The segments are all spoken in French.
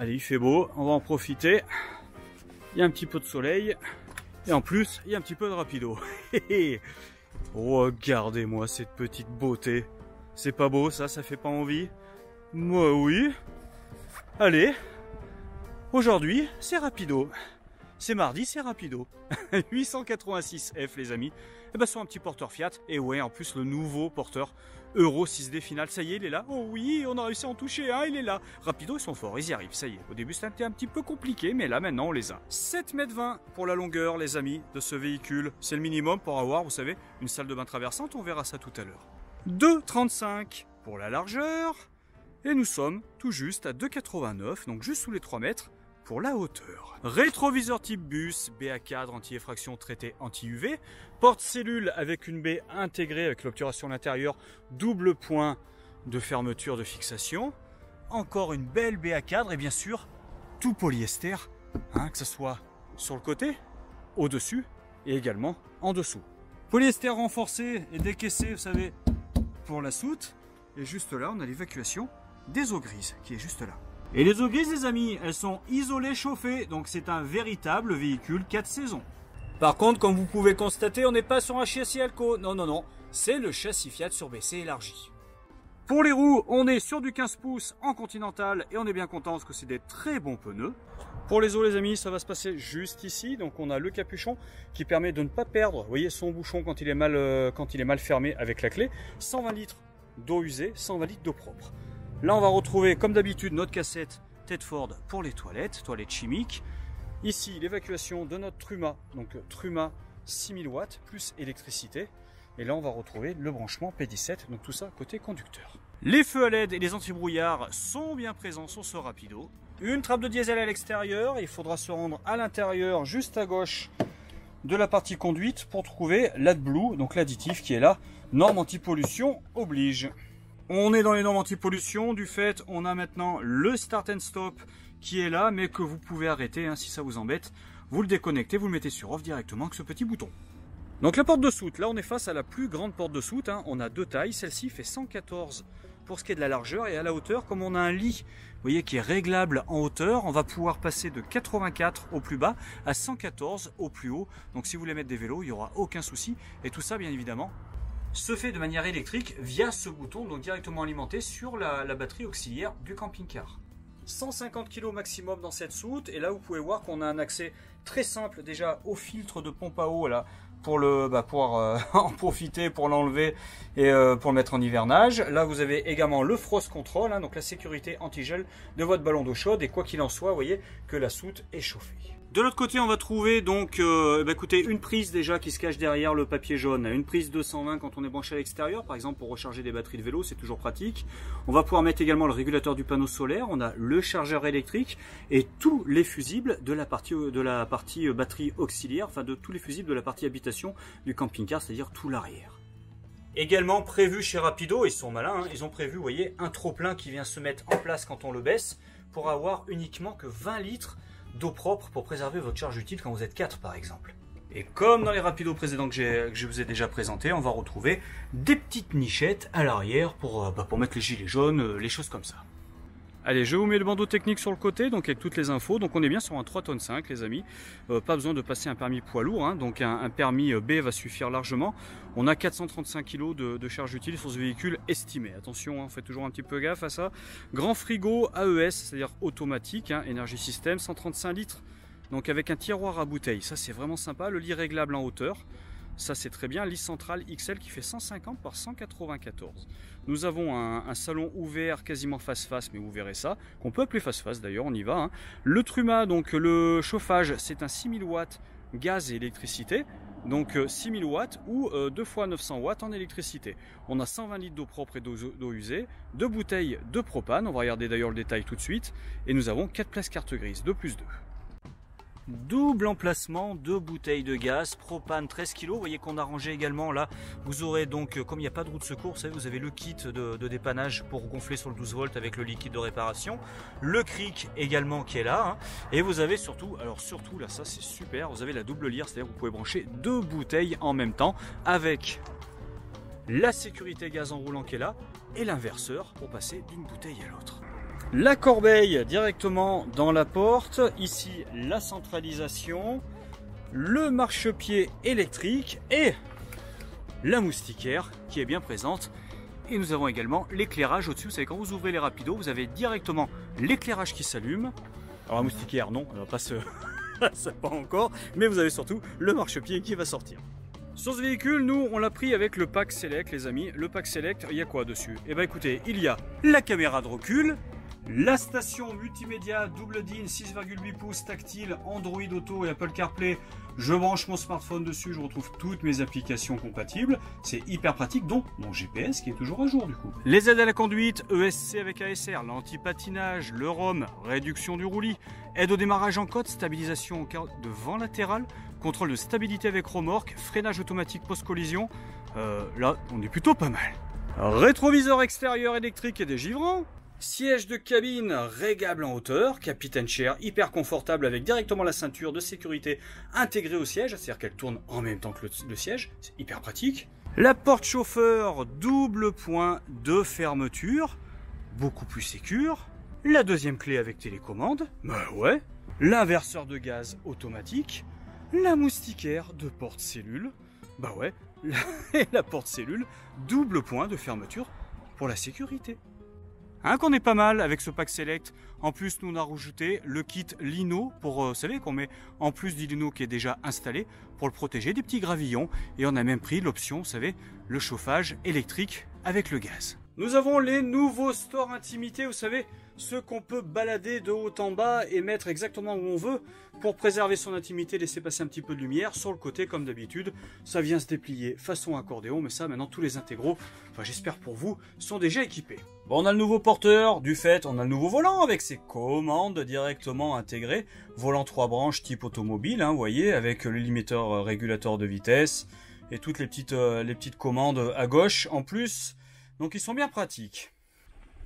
Allez, il fait beau, on va en profiter. Il y a un petit peu de soleil. Et en plus, il y a un petit peu de rapido. Regardez-moi cette petite beauté. C'est pas beau ça, ça fait pas envie? Moi oui. Allez, aujourd'hui c'est rapido. C'est mardi, c'est rapido. 886F les amis. Et ben sur un petit porteur Fiat. Et ouais, en plus le nouveau porteur Euro 6D final. Ça y est, il est là. Oh oui, on a réussi à en toucher un, il est là. Rapido, ils sont forts, ils y arrivent, ça y est. Au début c'était un petit peu compliqué, mais là maintenant on les a. 7,20 m pour la longueur les amis de ce véhicule. C'est le minimum pour avoir, vous savez, une salle de bain traversante. On verra ça tout à l'heure. 2,35 pour la largeur. Et nous sommes tout juste à 2,89, donc juste sous les 3 mètres. Pour la hauteur. Rétroviseur type bus, baie à cadre anti-effraction traité anti-UV, porte-cellule avec une baie intégrée avec l'obturation à l'intérieur, double point de fermeture de fixation, encore une belle baie à cadre et bien sûr tout polyester, hein, que ce soit sur le côté, au-dessus et également en dessous. Polyester renforcé et décaissé, vous savez, pour la soute. Et juste là, on a l'évacuation des eaux grises qui est juste là. Et les eaux grises, les amis, elles sont isolées, chauffées, donc c'est un véritable véhicule 4 saisons. Par contre, comme vous pouvez constater, on n'est pas sur un châssis Alco. Non, non, non, c'est le châssis Fiat surbaissé élargi. Pour les roues, on est sur du 15 pouces en Continental et on est bien content parce que c'est des très bons pneus. Pour les eaux, les amis, ça va se passer juste ici. Donc on a le capuchon qui permet de ne pas perdre, vous voyez, son bouchon quand il est mal fermé avec la clé. 120 litres d'eau usée, 120 litres d'eau propre. Là, on va retrouver, comme d'habitude, notre cassette Tedford pour les toilettes chimiques. Ici, l'évacuation de notre Truma, donc Truma 6000 watts plus électricité. Et là, on va retrouver le branchement P17, donc tout ça côté conducteur. Les feux à LED et les anti-brouillards sont bien présents sur ce Rapido. Une trappe de diesel à l'extérieur, il faudra se rendre à l'intérieur, juste à gauche de la partie conduite pour trouver l'AdBlue, donc l'additif qui est là. Norme anti-pollution oblige. On est dans les normes anti-pollution, du fait on a maintenant le start and stop qui est là, mais que vous pouvez arrêter hein, si ça vous embête. Vous le déconnectez, vous le mettez sur off directement avec ce petit bouton. Donc la porte de soute, là on est face à la plus grande porte de soute, hein. On a deux tailles, celle-ci fait 114 pour ce qui est de la largeur et à la hauteur, comme on a un lit, vous voyez, qui est réglable en hauteur, on va pouvoir passer de 84 au plus bas à 114 au plus haut. Donc si vous voulez mettre des vélos, il n'y aura aucun souci et tout ça bien évidemment se fait de manière électrique via ce bouton, donc directement alimenté sur la batterie auxiliaire du camping-car. 150 kg maximum dans cette soute, et là vous pouvez voir qu'on a un accès très simple déjà au filtre de pompe à eau là, pour en profiter, pour l'enlever et pour le mettre en hivernage. Là vous avez également le frost control, hein, donc la sécurité anti-gel de votre ballon d'eau chaude, et quoi qu'il en soit, vous voyez que la soute est chauffée. De l'autre côté, on va trouver donc écoutez, une prise déjà qui se cache derrière le papier jaune, une prise 220 quand on est branché à l'extérieur, par exemple pour recharger des batteries de vélo, c'est toujours pratique. On va pouvoir mettre également le régulateur du panneau solaire, on a le chargeur électrique et tous les fusibles de la partie batterie auxiliaire, enfin de tous les fusibles de la partie habitation du camping-car, c'est-à-dire tout l'arrière. Également prévu chez Rapido, ils sont malins, hein, ils ont prévu, vous voyez, un trop-plein qui vient se mettre en place quand on le baisse pour avoir uniquement que 20 litres d'eau propre pour préserver votre charge utile quand vous êtes 4 par exemple. Et comme dans les Rapido précédents que je vous ai déjà présenté, on va retrouver des petites nichettes à l'arrière pour mettre les gilets jaunes, les choses comme ça. Allez, je vous mets le bandeau technique sur le côté, donc avec toutes les infos. Donc on est bien sur un 3,5 tonnes les amis. Pas besoin de passer un permis poids lourd, hein. Donc un permis B va suffire largement. On a 435 kg de charge utile sur ce véhicule estimé. Attention, hein, faites toujours un petit peu gaffe à ça. Grand frigo AES, c'est-à-dire automatique, hein, Energy System, 135 litres. Donc avec un tiroir à bouteilles, ça c'est vraiment sympa. Le lit réglable en hauteur. Ça c'est très bien, lit central XL qui fait 150 par 194. Nous avons un salon ouvert quasiment face-face, mais vous verrez ça, qu'on peut appeler face-face d'ailleurs, on y va. Hein. Le Truma, donc le chauffage, c'est un 6000 watts gaz et électricité. Donc 6000 watts ou 2 fois 900 watts en électricité. On a 120 litres d'eau propre et d'eau usée, 2 bouteilles de propane, on va regarder d'ailleurs le détail tout de suite. Et nous avons 4 places carte grise, 2 plus 2. Double emplacement, 2 bouteilles de gaz, propane 13 kg. Vous voyez qu'on a rangé également là. Vous aurez donc, comme il n'y a pas de roue de secours, vous savez, vous avez le kit de dépannage pour gonfler sur le 12 volts avec le liquide de réparation. Le cric également qui est là. Hein. Et vous avez surtout, alors surtout là, ça c'est super, vous avez la double lyre, c'est-à-dire que vous pouvez brancher 2 bouteilles en même temps avec la sécurité gaz en roulant qui est là et l'inverseur pour passer d'une bouteille à l'autre. La corbeille directement dans la porte. Ici, la centralisation. Le marchepied électrique et la moustiquaire qui est bien présente. Et nous avons également l'éclairage au-dessus. Vous savez, quand vous ouvrez les rapidos, vous avez directement l'éclairage qui s'allume. Alors la moustiquaire, non, elle va pas se... ça pas encore. Mais vous avez surtout le marchepied qui va sortir. Sur ce véhicule, nous, on l'a pris avec le pack Select, les amis. Le pack Select, il y a quoi dessus? Eh bien, écoutez, il y a la caméra de recul, la station multimédia double DIN 6,8 pouces tactile, Android Auto et Apple CarPlay. Je branche mon smartphone dessus, je retrouve toutes mes applications compatibles. C'est hyper pratique, dont mon GPS qui est toujours à jour du coup. Les aides à la conduite, ESC avec ASR, l'anti-patinage, le ROM, réduction du roulis, aide au démarrage en côte, stabilisation en cas de vent latéral, contrôle de stabilité avec remorque, freinage automatique post-collision. Là, on est plutôt pas mal. Rétroviseur extérieur électrique et dégivrant. Siège de cabine régable en hauteur, Capitaine Chair, hyper confortable avec directement la ceinture de sécurité intégrée au siège, c'est-à-dire qu'elle tourne en même temps que le siège, c'est hyper pratique. La porte chauffeur, double point de fermeture, beaucoup plus sécure. La deuxième clé avec télécommande, bah ouais. L'inverseur de gaz automatique. La moustiquaire de porte-cellule, bah ouais. Et la porte-cellule, double point de fermeture pour la sécurité. Hein, qu'on est pas mal avec ce pack Select. En plus, nous on a rajouté le kit lino pour, vous savez, qu'on met en plus du lino qui est déjà installé pour le protéger des petits gravillons. Et on a même pris l'option, vous savez, le chauffage électrique avec le gaz. Nous avons les nouveaux stores intimité, vous savez, ceux qu'on peut balader de haut en bas et mettre exactement où on veut pour préserver son intimité, laisser passer un petit peu de lumière sur le côté comme d'habitude. Ça vient se déplier façon accordéon, mais ça maintenant tous les intégraux, enfin j'espère pour vous, sont déjà équipés. Bon, on a le nouveau porteur, du fait on a le nouveau volant avec ses commandes directement intégrées. Volant 3 branches type automobile, hein, vous voyez, avec le limiteur régulateur de vitesse et toutes les petites commandes à gauche en plus. Donc ils sont bien pratiques.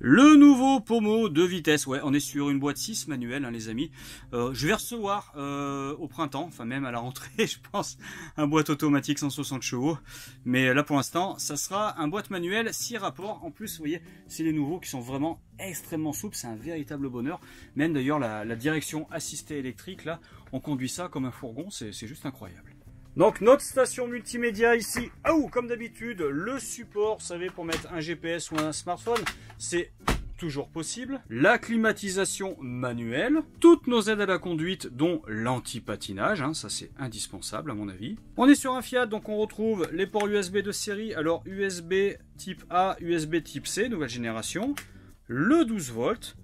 Le nouveau pommeau de vitesse, ouais, on est sur une boîte 6 manuelle, hein, les amis. Je vais recevoir au printemps, enfin même à la rentrée, je pense, un boîte automatique 160 chevaux. Mais là pour l'instant, ça sera un boîte manuelle 6 rapports. En plus, vous voyez, c'est les nouveaux qui sont vraiment extrêmement souples, c'est un véritable bonheur. Même d'ailleurs la direction assistée électrique, là, on conduit ça comme un fourgon, c'est juste incroyable. Donc notre station multimédia ici, comme d'habitude, le support, vous savez, pour mettre un GPS ou un smartphone, c'est toujours possible. La climatisation manuelle, toutes nos aides à la conduite, dont l'anti-patinage, hein, ça c'est indispensable à mon avis. On est sur un Fiat, donc on retrouve les ports USB de série, alors USB type A, USB type C, nouvelle génération, le 12 volts,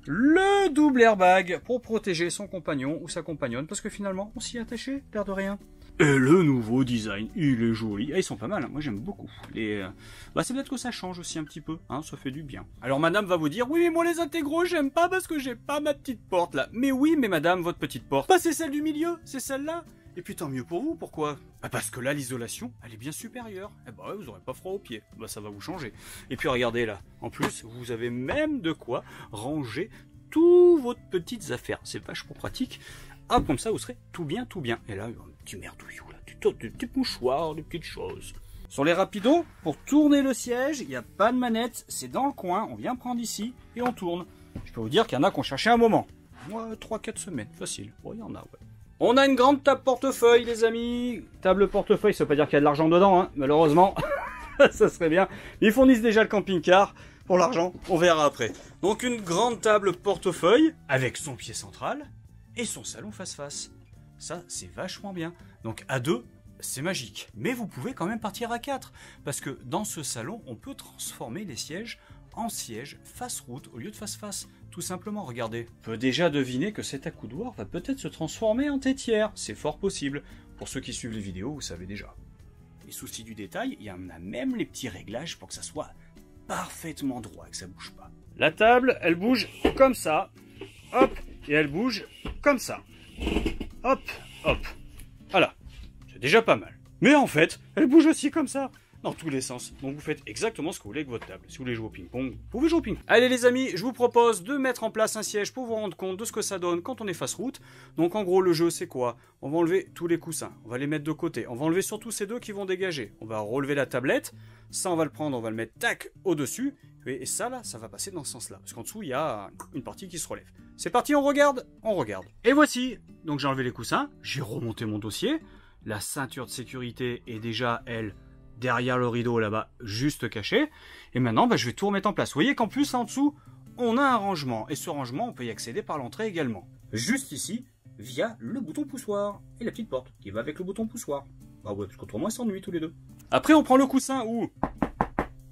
le double airbag pour protéger son compagnon ou sa compagnonne, parce que finalement on s'y est attaché, l'air de rien. Et le nouveau design, il est joli. Et ils sont pas mal, hein. Moi j'aime beaucoup. C'est peut-être que ça change aussi un petit peu, hein, ça fait du bien. Alors madame va vous dire, oui mais moi les intégraux j'aime pas parce que j'ai pas ma petite porte là. Mais oui mais madame, votre petite porte, bah c'est celle du milieu, c'est celle-là. Et puis tant mieux pour vous, pourquoi? Bah parce que là l'isolation, elle est bien supérieure. Et bah ouais, vous aurez pas froid aux pieds, bah ça va vous changer. Et puis regardez là, en plus vous avez même de quoi ranger toutes vos petites affaires. C'est vachement pratique. Hop, comme ça vous serez tout bien. Et là, un petit merdouillou, là, des petits mouchoirs, des petites choses. Sur les rapidos, pour tourner le siège, il n'y a pas de manette, c'est dans le coin, on vient prendre ici et on tourne. Je peux vous dire qu'il y en a qui ont cherché un moment. Moi, 3-4 semaines, facile. Bon, il y en a, ouais. On a une grande table portefeuille, les amis. Table portefeuille, ça veut pas dire qu'il y a de l'argent dedans, hein, malheureusement. Ça serait bien. Ils fournissent déjà le camping-car. Pour l'argent, on verra après. Donc une grande table portefeuille avec son pied central et son salon face-face. Ça, c'est vachement bien. Donc à 2, c'est magique. Mais vous pouvez quand même partir à 4. Parce que dans ce salon, on peut transformer les sièges en sièges face-route au lieu de face-face. Tout simplement, regardez. On peut déjà deviner que cet accoudoir va peut-être se transformer en tétière. C'est fort possible. Pour ceux qui suivent les vidéos, vous savez déjà. Et souci du détail, il y en a même les petits réglages pour que ça soit parfaitement droit, que ça bouge pas. La table, elle bouge comme ça. Hop. Et elle bouge comme ça. Hop, hop. Voilà. C'est déjà pas mal. Mais en fait, elle bouge aussi comme ça. Dans tous les sens. Donc vous faites exactement ce que vous voulez avec votre table. Si vous voulez jouer au ping-pong, vous pouvez jouer au ping-pong. Allez les amis, je vous propose de mettre en place un siège pour vous rendre compte de ce que ça donne quand on est face route. Donc en gros, le jeu c'est quoi? On va enlever tous les coussins. On va les mettre de côté. On va enlever surtout ces deux qui vont dégager. On va relever la tablette. Ça, on va le prendre, on va le mettre tac au-dessus. Et ça là, ça va passer dans ce sens-là. Parce qu'en dessous, il y a une partie qui se relève. C'est parti, on regarde. On regarde. Et voici. Donc j'ai enlevé les coussins, j'ai remonté mon dossier. La ceinture de sécurité est déjà, elle, derrière le rideau là-bas, juste cachée. Et maintenant, je vais tout remettre en place. Vous voyez qu'en plus, en dessous, on a un rangement. Et ce rangement, on peut y accéder par l'entrée également. Juste ici, via le bouton poussoir. Et la petite porte qui va avec le bouton poussoir. Bah ouais, parce qu'autrement, ils s'ennuient tous les deux. Après, on prend le coussin où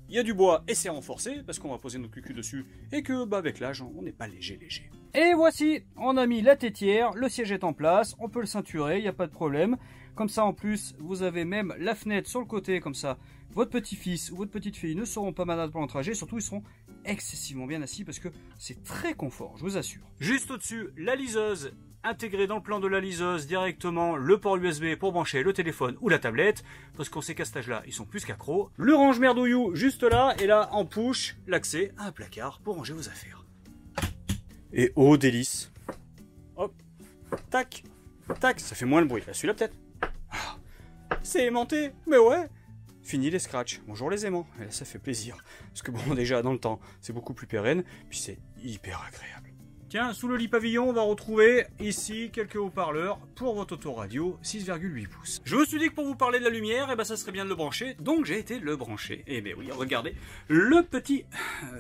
il y a du bois et c'est renforcé, parce qu'on va poser notre cucu dessus. Et que, avec l'âge, on n'est pas léger. Et voici, on a mis la tétière, le siège est en place, on peut le ceinturer, il n'y a pas de problème. Comme ça, en plus, vous avez même la fenêtre sur le côté, comme ça. Votre petit-fils ou votre petite-fille ne seront pas malades pendant le trajet, surtout ils seront excessivement bien assis parce que c'est très confort, je vous assure. Juste au-dessus, la liseuse, intégrée dans le plan de la liseuse directement le port USB pour brancher le téléphone ou la tablette, parce qu'on sait qu'à cet âge-là, ils sont plus qu'accros. Le range-merdouillou juste là, et là, en push, l'accès à un placard pour ranger vos affaires. Et oh délice. Hop, tac, tac, ça fait moins le bruit. Là, celui-là peut-être. Ah, c'est aimanté, mais ouais. Fini les scratchs. Bonjour les aimants. Et là, ça fait plaisir. Parce que bon, déjà, dans le temps, c'est beaucoup plus pérenne. Puis c'est hyper agréable. Tiens, sous le lit pavillon, on va retrouver ici quelques haut-parleurs pour votre autoradio 6,8 pouces. Je me suis dit que pour vous parler de la lumière, ça serait bien de le brancher. Donc j'ai été le brancher. Et bien oui, regardez, le petit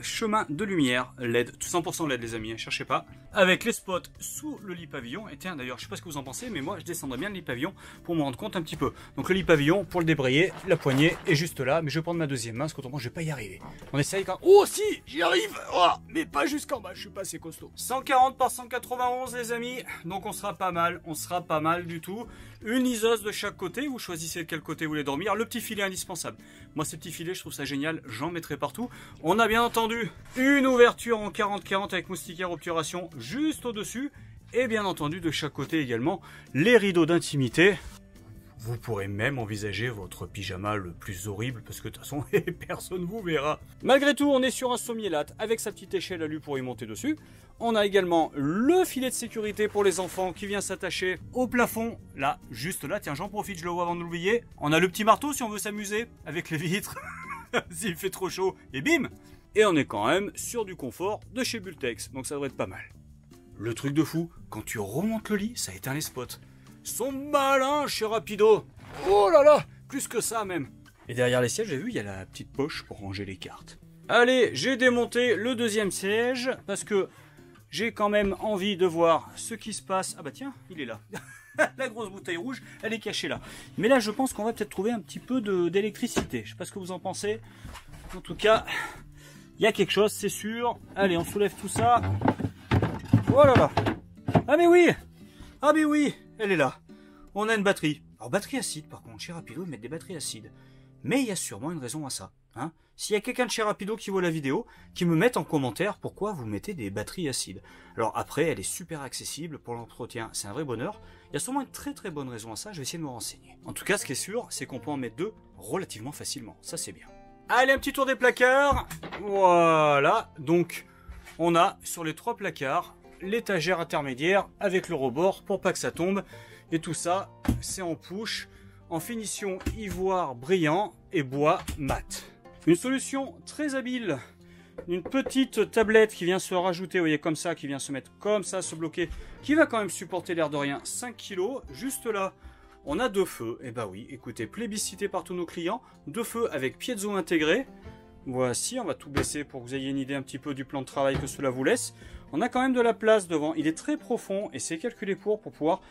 chemin de lumière LED, 100% LED les amis, hein, cherchez pas. Avec les spots sous le lit pavillon. Et tiens, d'ailleurs, je sais pas ce que vous en pensez, mais moi je descendrais bien le lit pavillon pour me rendre compte un petit peu. Donc le lit pavillon, pour le débrayer, la poignée est juste là, mais je vais prendre ma deuxième main, parce qu'autrement je vais pas y arriver. On essaye quand... Oh si, j'y arrive, oh, mais pas jusqu'en bas, je suis pas assez costaud. 140 par 191 les amis, donc on sera pas mal du tout. Une liseuse de chaque côté, vous choisissez de quel côté vous voulez dormir. Le petit filet indispensable. Moi ces petits filets je trouve ça génial, j'en mettrai partout. On a bien entendu une ouverture en 40-40 avec moustiquaire obturation juste au dessus. Et bien entendu de chaque côté également les rideaux d'intimité. Vous pourrez même envisager votre pyjama le plus horrible parce que de toute façon personne vous verra. Malgré tout, on est sur un sommier-latte avec sa petite échelle à lui pour y monter dessus. On a également le filet de sécurité pour les enfants qui vient s'attacher au plafond. Là, juste là, tiens, j'en profite, je le vois avant de l'oublier. On a le petit marteau si on veut s'amuser avec les vitres. S'il fait trop chaud, et bim! Et on est quand même sur du confort de chez Bultex, donc ça devrait être pas mal. Le truc de fou, quand tu remontes le lit, ça éteint les spots. Sont malins chez Rapido. Oh là là, plus que ça même. Et derrière les sièges, j'ai vu, il y a la petite poche pour ranger les cartes. Allez, j'ai démonté le deuxième siège parce que j'ai quand même envie de voir ce qui se passe. Ah bah tiens, il est là. La grosse bouteille rouge, elle est cachée là. Mais là, je pense qu'on va peut-être trouver un petit peu d'électricité. Je sais pas ce que vous en pensez. En tout cas, il y a quelque chose, c'est sûr. Allez, on soulève tout ça. Oh là là. Ah mais oui. Ah mais oui. Elle est là. On a une batterie. Alors batterie acide par contre, chez Rapido ils mettent des batteries acides. Mais il y a sûrement une raison à ça. Hein. S'il y a quelqu'un de chez Rapido qui voit la vidéo, qui me mette en commentaire pourquoi vous mettez des batteries acides. Alors après, elle est super accessible pour l'entretien, c'est un vrai bonheur. Il y a sûrement une très bonne raison à ça, je vais essayer de me renseigner. En tout cas, ce qui est sûr, c'est qu'on peut en mettre deux relativement facilement. Ça c'est bien. Allez, un petit tour des placards. Voilà. Donc, on a sur les trois placards l'étagère intermédiaire avec le rebord pour pas que ça tombe. Et tout ça, c'est en push, en finition ivoire brillant et bois mat. Une solution très habile. Une petite tablette qui vient se rajouter, vous voyez, comme ça, qui vient se mettre comme ça, se bloquer, qui va quand même supporter l'air de rien 5 kg. Juste là, on a deux feux. Et bah oui, écoutez, plébiscité par tous nos clients. Deux feux avec piezo intégré. Voici, on va tout baisser pour que vous ayez une idée un petit peu du plan de travail que cela vous laisse. On a quand même de la place devant, il est très profond et c'est calculé pour pouvoir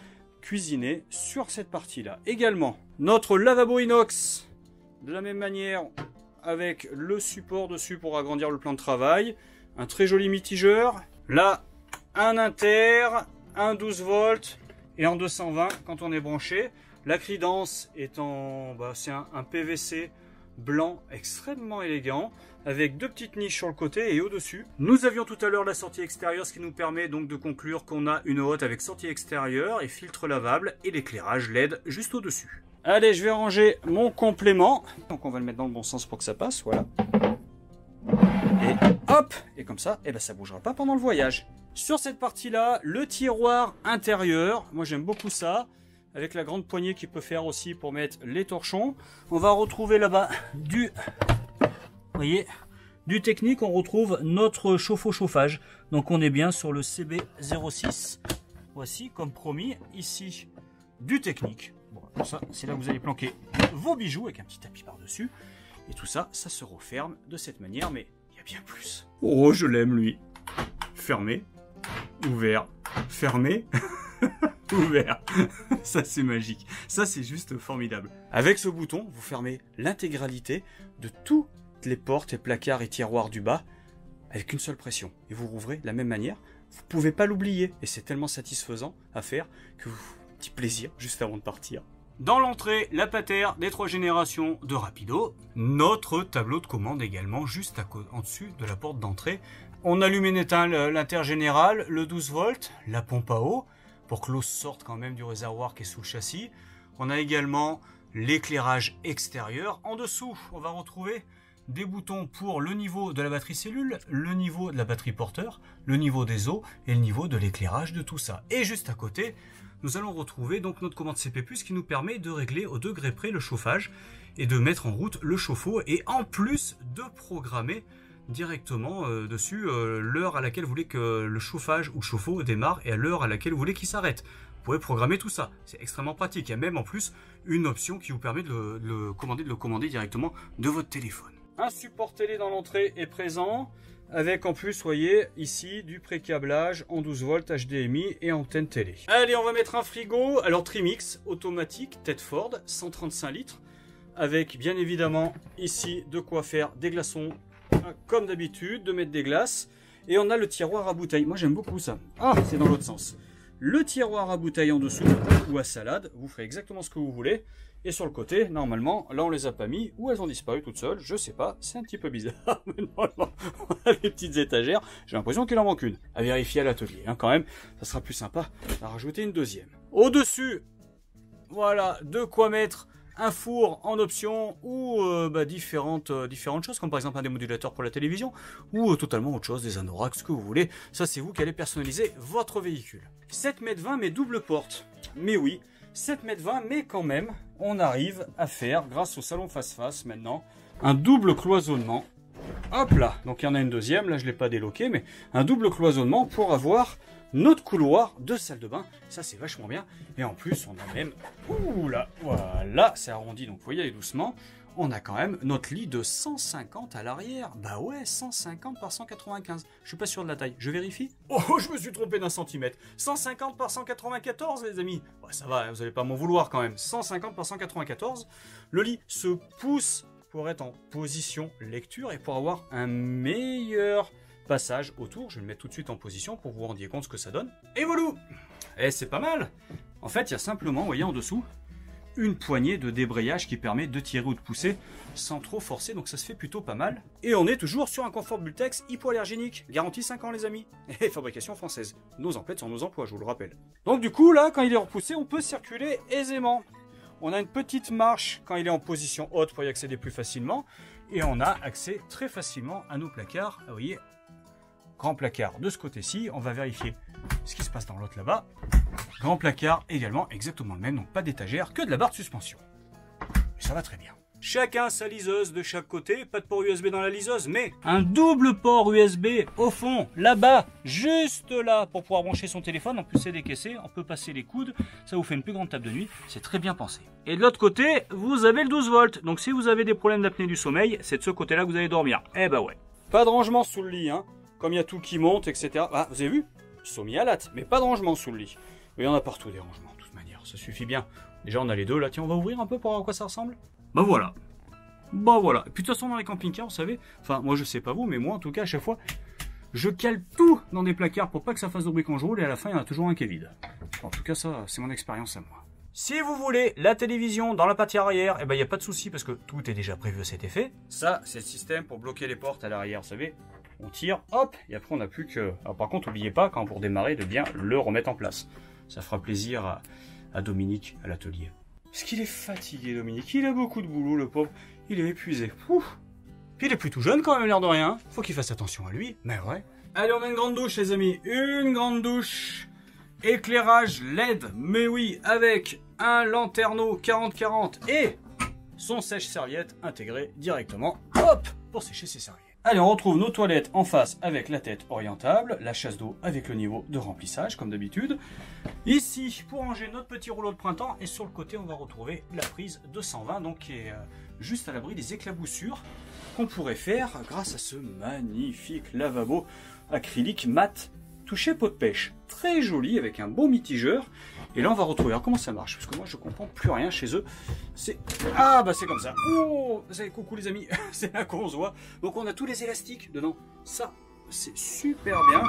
cuisiner sur cette partie-là. Également, notre lavabo inox, de la même manière, avec le support dessus pour agrandir le plan de travail. Un très joli mitigeur. Là, un inter, un 12 volts et en 220 quand on est branché. La cridance est en... c'est un PVC blanc extrêmement élégant avec deux petites niches sur le côté et au-dessus. Nous avions tout à l'heure la sortie extérieure, ce qui nous permet donc de conclure qu'on a une hotte avec sortie extérieure et filtre lavable et l'éclairage LED juste au-dessus. Allez, je vais ranger mon complément. Donc on va le mettre dans le bon sens pour que ça passe, voilà. Et hop, et comme ça, ça bougera pas pendant le voyage. Sur cette partie-là, le tiroir intérieur, moi j'aime beaucoup ça. Avec la grande poignée qu'il peut faire aussi pour mettre les torchons. On va retrouver là-bas vous voyez, Du technique, on retrouve notre chauffe-eau chauffage. Donc on est bien sur le CB06. Voici, comme promis, ici, du technique. Bon, ça, c'est là que vous allez planquer vos bijoux avec un petit tapis par-dessus. Et tout ça, ça se referme de cette manière, mais il y a bien plus. Oh, je l'aime, lui. Fermé, ouvert, fermé, ouvert. Ça, c'est magique. Ça, c'est juste formidable. Avec ce bouton, vous fermez l'intégralité de toutes les portes et placards et tiroirs du bas avec une seule pression. Et vous rouvrez de la même manière. Vous ne pouvez pas l'oublier. Et c'est tellement satisfaisant à faire que vous... Petit plaisir juste avant de partir. Dans l'entrée, la patère des 3 générations de Rapido. Notre tableau de commande également, juste en dessus de la porte d'entrée. On allume et éteint l'intergénéral, le 12 volts, la pompe à eau, pour que l'eau sorte quand même du réservoir qui est sous le châssis. On a également l'éclairage extérieur. En dessous, on va retrouver des boutons pour le niveau de la batterie cellule, le niveau de la batterie porteur, le niveau des eaux et le niveau de l'éclairage de tout ça. Et juste à côté, nous allons retrouver donc notre commande CP+ qui nous permet de régler au degré près le chauffage et de mettre en route le chauffe-eau et en plus de programmer directement dessus l'heure à laquelle vous voulez que le chauffage ou le chauffe-eau démarre et à l'heure à laquelle vous voulez qu'il s'arrête. Vous pouvez programmer tout ça, c'est extrêmement pratique. Il y a même en plus une option qui vous permet de le commander directement de votre téléphone. Un support télé dans l'entrée est présent. Avec en plus, voyez, ici, du pré-câblage en 12 volts HDMI et antenne télé. Allez, on va mettre un frigo. Alors, Trimix, automatique, tête Ford, 135 litres. Avec, bien évidemment, ici, de quoi faire des glaçons, comme d'habitude, de mettre des glaces. Et on a le tiroir à bouteilles. Moi, j'aime beaucoup ça. Ah, c'est dans l'autre sens. Le tiroir à bouteilles en dessous, ou à salade. Vous ferez exactement ce que vous voulez. Et sur le côté, normalement, là on les a pas mis, ou elles ont disparu toutes seules, je sais pas, c'est un petit peu bizarre. Mais normalement, on a les petites étagères, j'ai l'impression qu'il en manque une. À vérifier à l'atelier, hein, quand même, ça sera plus sympa à rajouter une deuxième. Au-dessus, voilà, de quoi mettre un four en option, ou différentes choses, comme par exemple un démodulateur pour la télévision, ou totalement autre chose, des anoraks, ce que vous voulez. Ça c'est vous qui allez personnaliser votre véhicule. 7,20 m mais double porte, mais oui. 7,20 m, mais quand même, on arrive à faire, grâce au salon face-face maintenant, un double cloisonnement. Hop là, donc il y en a une deuxième, là je ne l'ai pas déloqué, mais un double cloisonnement pour avoir notre couloir de salle de bain. Ça c'est vachement bien. Et en plus, on a même, ouh là, voilà, c'est arrondi, donc vous voyez, allez doucement. On a quand même notre lit de 150 à l'arrière. Bah ouais, 150 par 195. Je suis pas sûr de la taille. Je vérifie. Oh, je me suis trompé d'un centimètre. 150 par 194, les amis. Ouais, ça va, vous allez pas m'en vouloir quand même. 150 par 194. Le lit se pousse pour être en position lecture et pour avoir un meilleur passage autour. Je vais le mettre tout de suite en position pour que vous vous rendiez compte ce que ça donne. Et voilà. Et c'est pas mal. En fait, il y a simplement, vous voyez en dessous, une poignée de débrayage qui permet de tirer ou de pousser sans trop forcer, donc ça se fait plutôt pas mal. Et on est toujours sur un confort Bultex hypoallergénique, garantie 5 ans les amis, et fabrication française. Nos emplettes sont nos emplois, je vous le rappelle. Donc du coup là, quand il est repoussé, on peut circuler aisément. On a une petite marche quand il est en position haute pour y accéder plus facilement, et on a accès très facilement à nos placards. Vous voyez, grand placard de ce côté-ci, on va vérifier ce qui se passe dans l'autre là-bas. Grand placard également, exactement le même, donc pas d'étagère, que de la barre de suspension. Et ça va très bien. Chacun sa liseuse de chaque côté, pas de port USB dans la liseuse, mais un double port USB au fond, là-bas, juste là, pour pouvoir brancher son téléphone. En plus c'est décaissé, on peut passer les coudes, ça vous fait une plus grande table de nuit, c'est très bien pensé. Et de l'autre côté, vous avez le 12 volts, donc si vous avez des problèmes d'apnée du sommeil, c'est de ce côté-là que vous allez dormir. Eh bah ouais. Pas de rangement sous le lit, hein, comme il y a tout qui monte, etc. Ah, vous avez vu? Ils sont mis à latte, mais pas de rangement sous le lit. Mais il y en a partout des rangements, de toute manière, ça suffit bien. Déjà on a les deux là, tiens on va ouvrir un peu pour voir à quoi ça ressemble. Bah voilà. Bah voilà. Et puis de toute façon dans les camping-cars, vous savez, enfin moi je sais pas vous, mais moi en tout cas à chaque fois, je cale tout dans des placards pour pas que ça fasse de bruit quand je roule et à la fin il y en a toujours un qui est vide. En tout cas ça, c'est mon expérience à moi. Si vous voulez la télévision dans la partie arrière, eh ben il n'y a pas de souci parce que tout est déjà prévu à cet effet. Ça c'est le système pour bloquer les portes à l'arrière, vous savez. On tire, hop, et après on n'a plus que... Alors par contre, n'oubliez pas, quand pour démarrer, de bien le remettre en place. Ça fera plaisir à Dominique, à l'atelier. Parce qu'il est fatigué, Dominique. Il a beaucoup de boulot, le pauvre. Il est épuisé. Ouf. Puis il est plutôt jeune quand même, l'air de rien. Faut qu'il fasse attention à lui. Mais ouais. Allez, on a une grande douche, les amis. Une grande douche. Éclairage LED. Mais oui, avec un lanterneau 40-40 et son sèche-serviette intégré directement. Hop, pour sécher ses serviettes. Allez, on retrouve nos toilettes en face avec la tête orientable, la chasse d'eau avec le niveau de remplissage comme d'habitude. Ici, pour ranger notre petit rouleau de printemps, et sur le côté, on va retrouver la prise 220, donc qui est juste à l'abri des éclaboussures qu'on pourrait faire grâce à ce magnifique lavabo acrylique mat touché peau de pêche. Très joli avec un bon mitigeur. Et là, on va retrouver. Alors, comment ça marche? Parce que moi, je comprends plus rien chez eux. C'est c'est comme ça. Oh, coucou les amis. C'est là qu'on se voit. Donc, on a tous les élastiques dedans. Ça, c'est super bien.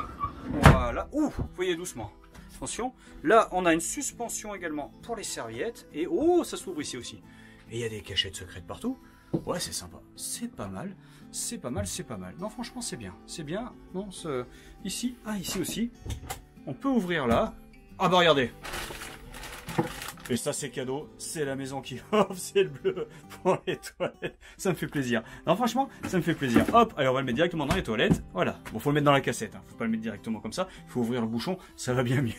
Voilà. Ouh, vous voyez doucement. Attention. Là, on a une suspension également pour les serviettes. Et oh, ça s'ouvre ici aussi. Et il y a des cachettes secrètes partout. Ouais, c'est sympa. C'est pas mal. C'est pas mal, c'est pas mal. Non, franchement, c'est bien. C'est bien. Non, ici. Ah, ici aussi. On peut ouvrir là. Ah bah regardez. Et ça c'est cadeau, c'est la maison qui offre, c'est le bleu pour les toilettes. Ça me fait plaisir. Non franchement, ça me fait plaisir. Hop, allez on va le mettre directement dans les toilettes. Voilà. Bon, faut le mettre dans la cassette, hein. Faut pas le mettre directement comme ça. Il faut ouvrir le bouchon, ça va bien mieux.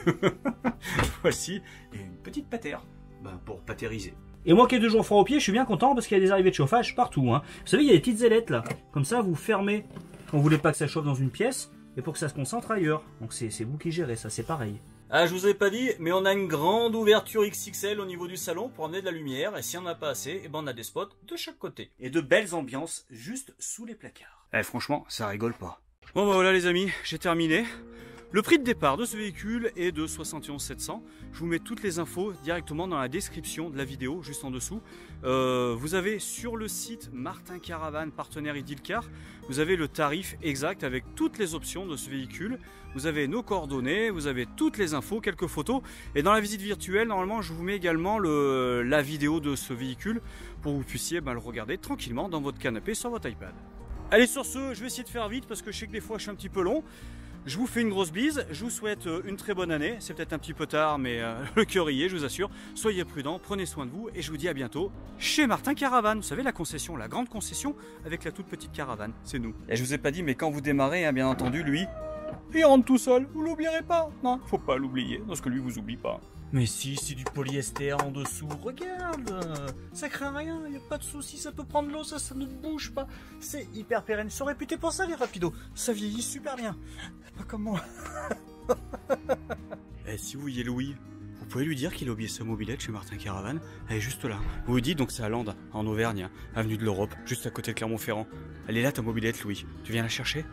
Voici. Et une petite patère. Ben, pour patériser. Et moi qui ai 2 jours froid aux pieds, je suis bien content parce qu'il y a des arrivées de chauffage partout, hein. Vous savez, il y a des petites ailettes là. Comme ça, vous fermez quand vous voulez pas que ça chauffe dans une pièce et pour que ça se concentre ailleurs. Donc c'est vous qui gérez ça, c'est pareil. Ah, je vous ai pas dit, mais on a une grande ouverture XXL au niveau du salon pour amener de la lumière. Et si on n'a pas assez, eh ben on a des spots de chaque côté. Et de belles ambiances juste sous les placards. Eh, franchement, ça rigole pas. Bon bah voilà les amis, j'ai terminé. Le prix de départ de ce véhicule est de 71 700. Je vous mets toutes les infos directement dans la description de la vidéo, juste en dessous. Vous avez sur le site Martin Caravane, partenaire Idilcar, vous avez le tarif exact avec toutes les options de ce véhicule. Vous avez nos coordonnées, vous avez toutes les infos, quelques photos. Et dans la visite virtuelle, normalement, je vous mets également la vidéo de ce véhicule pour que vous puissiez le regarder tranquillement dans votre canapé sur votre iPad. Allez, sur ce, je vais essayer de faire vite parce que je sais que des fois je suis un petit peu long. Je vous fais une grosse bise, je vous souhaite une très bonne année. C'est peut-être un petit peu tard, mais le cœur y est, je vous assure. Soyez prudents, prenez soin de vous et je vous dis à bientôt chez Martin Caravane. Vous savez, la concession, la grande concession avec la toute petite caravane, c'est nous. Et je vous ai pas dit, mais quand vous démarrez, hein, bien entendu, lui, il rentre tout seul, vous l'oublierez pas. Non, faut pas l'oublier, parce que lui vous oublie pas. Mais si, c'est du polyester en dessous, regarde, ça craint rien, il n'y a pas de souci, ça peut prendre l'eau, ça ne bouge pas, c'est hyper pérenne, ils sont réputés pour ça les rapidos, ça vieillit super bien, pas comme moi. Et si vous voyez Louis, vous pouvez lui dire qu'il a oublié sa mobilette chez Martin Caravane, elle est juste là. Vous vous dites donc c'est à Lande, en Auvergne, avenue de l'Europe, juste à côté de Clermont-Ferrand. Elle est là ta mobilette Louis, tu viens la chercher?